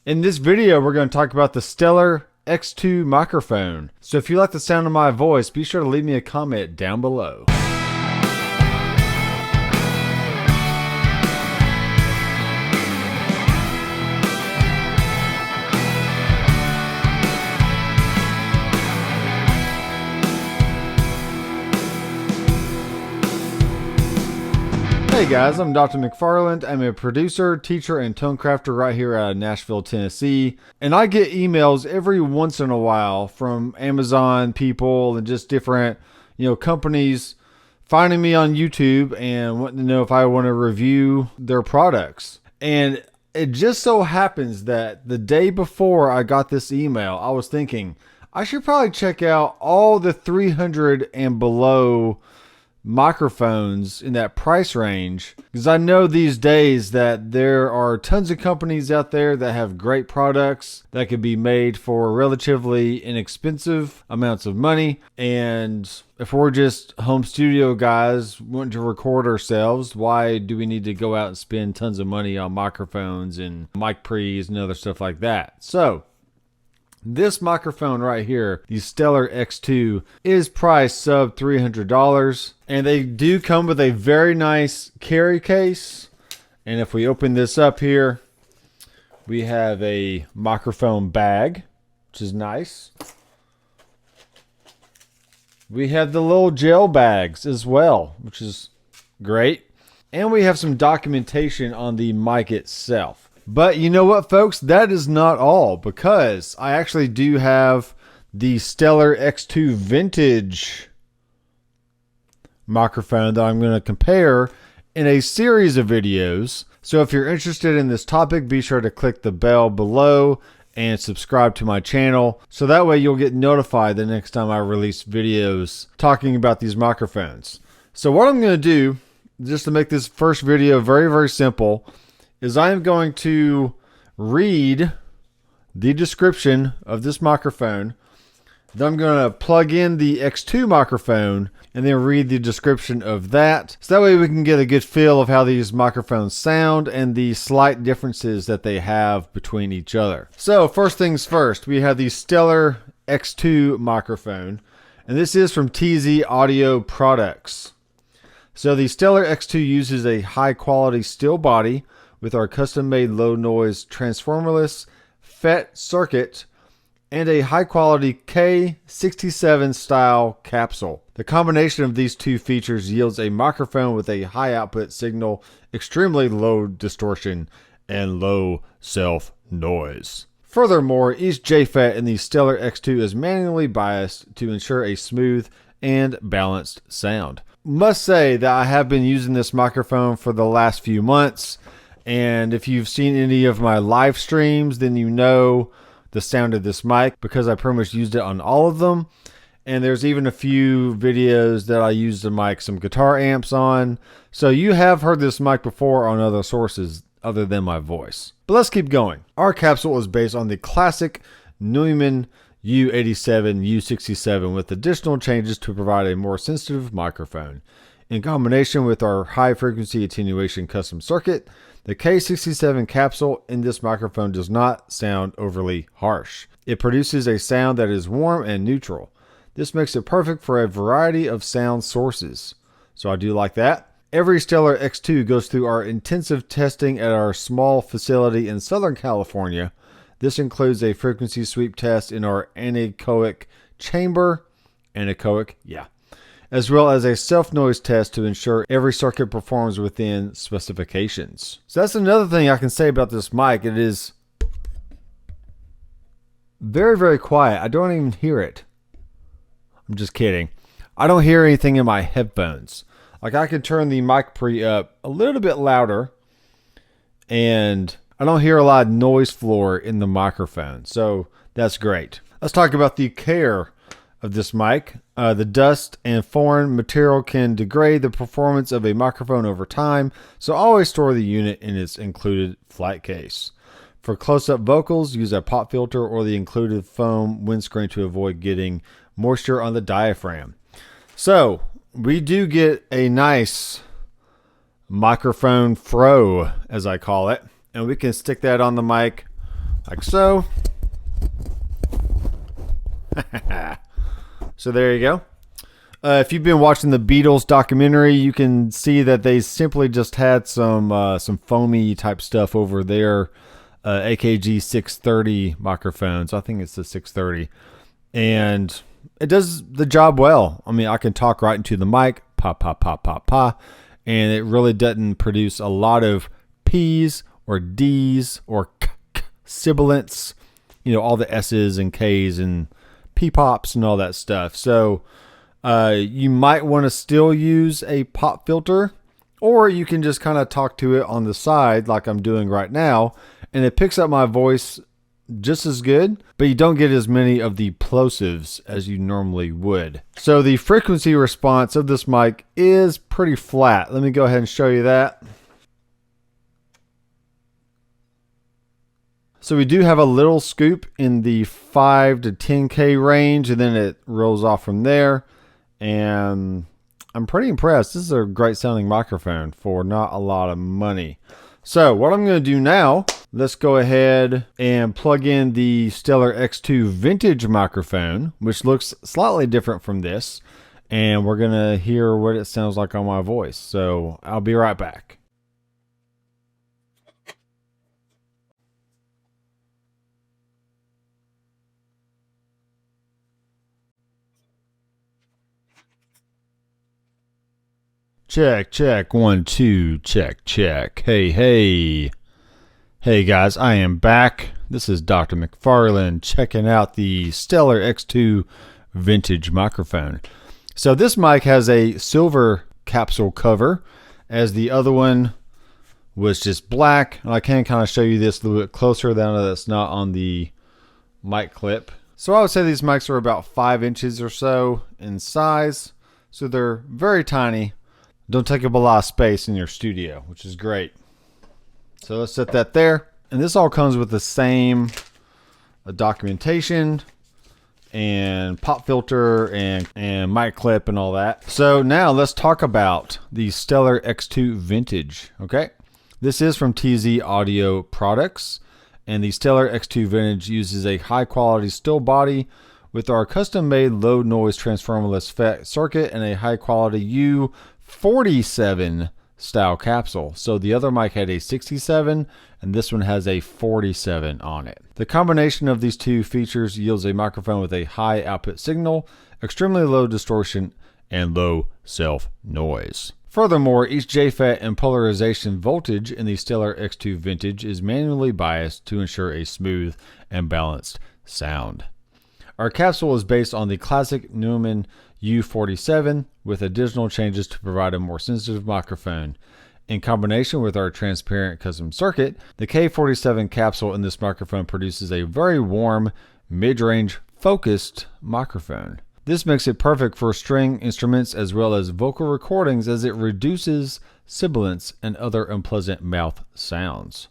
In this video, we're going to talk about the Stellar X2 microphone. So if you like the sound of my voice, be sure to leave me a comment down below. Hey guys, I'm Dr. Mcfarland. I'm a producer, teacher, and tone crafter right here out of Nashville, Tennessee. And I get emails every once in a while from Amazon people and just different, companies finding me on YouTube and wanting to know if I want to review their products. And it just so happens that the day before I got this email, I was thinking I should probably check out all the 300 and below microphones in that price range, because I know these days that there are tons of companies out there that have great products that could be made for relatively inexpensive amounts of money. And if we're just home studio guys wanting to record ourselves, why do we need to go out and spend tons of money on microphones and mic pre's and other stuff like that? So this microphone right here, the Stellar X2, is priced sub $300, and they do come with a very nice carry case. And if we open this up here, we have a microphone bag, which is nice. We have the little gel bags as well, which is great. And we have some documentation on the mic itself. But you know what, folks? That is not all, because I actually do have the Stellar X2 Vintage microphone that I'm going to compare in a series of videos. So if you're interested in this topic, be sure to click the bell below and subscribe to my channel, so that way you'll get notified the next time I release videos talking about these microphones. So what I'm going to do, just to make this first video very, very simple, is I am going to read the description of this microphone. Then I'm going to plug in the X2 microphone and then read the description of that. So that way we can get a good feel of how these microphones sound and the slight differences that they have between each other. So first things first, we have the Stellar X2 microphone, and this is from TZ Audio Products. So the Stellar X2 uses a high quality steel body with our custom-made low-noise transformerless FET circuit and a high-quality K67 style capsule. The combination of these two features yields a microphone with a high output signal, extremely low distortion, and low self-noise. Furthermore, each JFET in the Stellar X2 is manually biased to ensure a smooth and balanced sound. Must say that I have been using this microphone for the last few months, and if you've seen any of my live streams, then you know the sound of this mic, because I pretty much used it on all of them. And there's even a few videos that I used the mic some guitar amps on. So you have heard this mic before on other sources other than my voice. But let's keep going. Our capsule is based on the classic Neumann U87 U67 with additional changes to provide a more sensitive microphone. In combination with our high frequency attenuation custom circuit, the K67 capsule in this microphone does not sound overly harsh. It produces a sound that is warm and neutral. This makes it perfect for a variety of sound sources. So I do like that. Every Stellar X2 goes through our intensive testing at our small facility in Southern California. This includes a frequency sweep test in our anechoic chamber, as well as a self-noise test to ensure every circuit performs within specifications. So that's another thing I can say about this mic. It is very, very quiet. I don't even hear it. I'm just kidding. I don't hear anything in my headphones. Like, I can turn the mic pre up a little bit louder, and I don't hear a lot of noise floor in the microphone. So that's great. Let's talk about the care of this mic. The dust and foreign material can degrade the performance of a microphone over time, so always store the unit in its included flight case. For close-up vocals, use a pop filter or the included foam windscreen to avoid getting moisture on the diaphragm. So we do get a nice microphone fro, as I call it, and we can stick that on the mic like so. So there you go. If you've been watching the Beatles documentary, you can see that they simply just had some foamy type stuff over their AKG 630 microphones. I think it's the 630, and it does the job well. I mean, I can talk right into the mic, pop, pop, pop, pop, pop, and it really doesn't produce a lot of P's or D's or sibilants. You know, all the S's and K's and P-pops and all that stuff. So you might want to still use a pop filter, or you can just kind of talk to it on the side like I'm doing right now, and it picks up my voice just as good, but you don't get as many of the plosives as you normally would. So the frequency response of this mic is pretty flat. Let me go ahead and show you that. So we do have a little scoop in the 5 to 10K range, and then it rolls off from there. And I'm pretty impressed. This is a great sounding microphone for not a lot of money. So what I'm going to do now, let's go ahead and plug in the Stellar X2 vintage microphone, which looks slightly different from this. And we're going to hear what it sounds like on my voice. So I'll be right back. Check, check, 1, 2, check, check. Hey, hey. Hey guys, I am back. This is Dr. Mcfarland checking out the Stellar X2 vintage microphone. So this mic has a silver capsule cover, as the other one was just black. And I can kind of show you this a little bit closer now that it's not on the mic clip. So I would say these mics are about 5 inches or so in size. So they're very tiny. Don't take up a lot of space in your studio, which is great. So let's set that there. And this all comes with the same documentation and pop filter and mic clip and all that. So now let's talk about the Stellar X2 Vintage. Okay, this is from TZ Audio Products, and the Stellar X2 Vintage uses a high quality still body with our custom made low noise transformerless FET circuit and a high quality U47 style capsule. So the other mic had a 67 and this one has a 47 on it. The combination of these two features yields a microphone with a high output signal, extremely low distortion, and low self noise. Furthermore, each JFET and polarization voltage in the Stellar X2 Vintage is manually biased to ensure a smooth and balanced sound. Our capsule is based on the classic Neumann U47 with additional changes to provide a more sensitive microphone. In combination with our transparent custom circuit, the K47 capsule in this microphone produces a very warm, mid-range focused microphone. This makes it perfect for string instruments as well as vocal recordings, as it reduces sibilants and other unpleasant mouth sounds.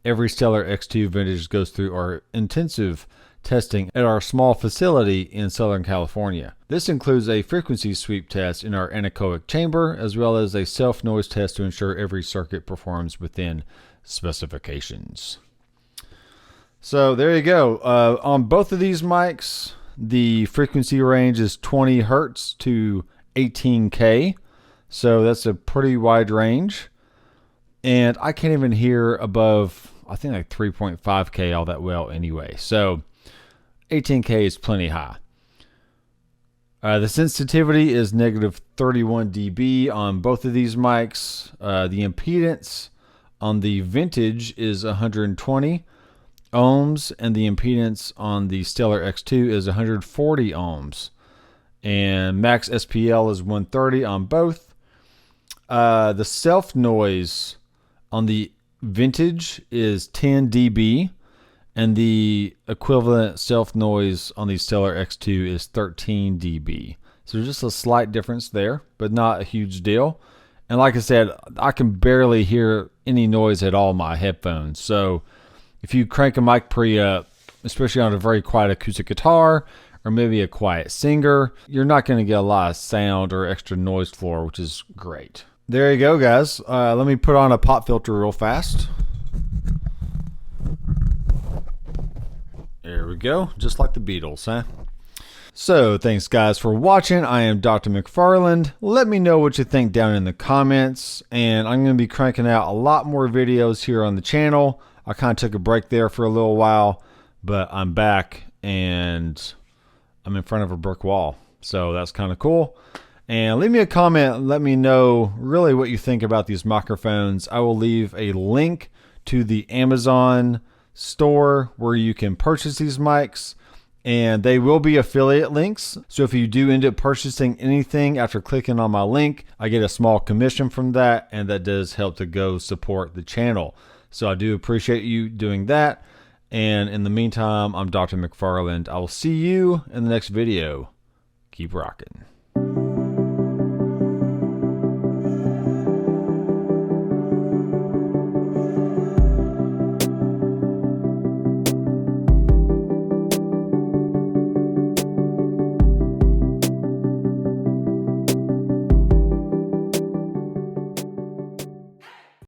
Every Stellar X2 Vintage goes through our intensive testing at our small facility in Southern California. This includes a frequency sweep test in our anechoic chamber, as well as a self-noise test to ensure every circuit performs within specifications. So there you go. On both of these mics, the frequency range is 20 hertz to 18K. So that's a pretty wide range. And I can't even hear above, I think, like 3.5K all that well anyway. So 18K is plenty high. The sensitivity is negative 31 dB on both of these mics. The impedance on the Vintage is 120 ohms, and the impedance on the Stellar X2 is 140 ohms. And max SPL is 130 on both. The self noise on the Vintage is 10 dB. And the equivalent self noise on the Stellar X2 is 13 dB. So just a slight difference there, but not a huge deal. And like I said, I can barely hear any noise at all in my headphones. So if you crank a mic pre up, especially on a very quiet acoustic guitar or maybe a quiet singer, you're not going to get a lot of sound or extra noise floor, which is great. There you go, guys. Let me put on a pop filter real fast. There we go. Just like the Beatles, huh? So, thanks guys for watching. I am Dr. Mcfarland. Let me know what you think down in the comments. And I'm going to be cranking out a lot more videos here on the channel. I kind of took a break there for a little while, but I'm back and I'm in front of a brick wall. So that's kind of cool. And leave me a comment. Let me know really what you think about these microphones. I will leave a link to the Amazon store where you can purchase these mics. And they will be affiliate links. So if you do end up purchasing anything after clicking on my link, I get a small commission from that. And that does help to go support the channel. So I do appreciate you doing that. And in the meantime, I'm Dr. Mcfarland. I will see you in the next video. Keep rocking.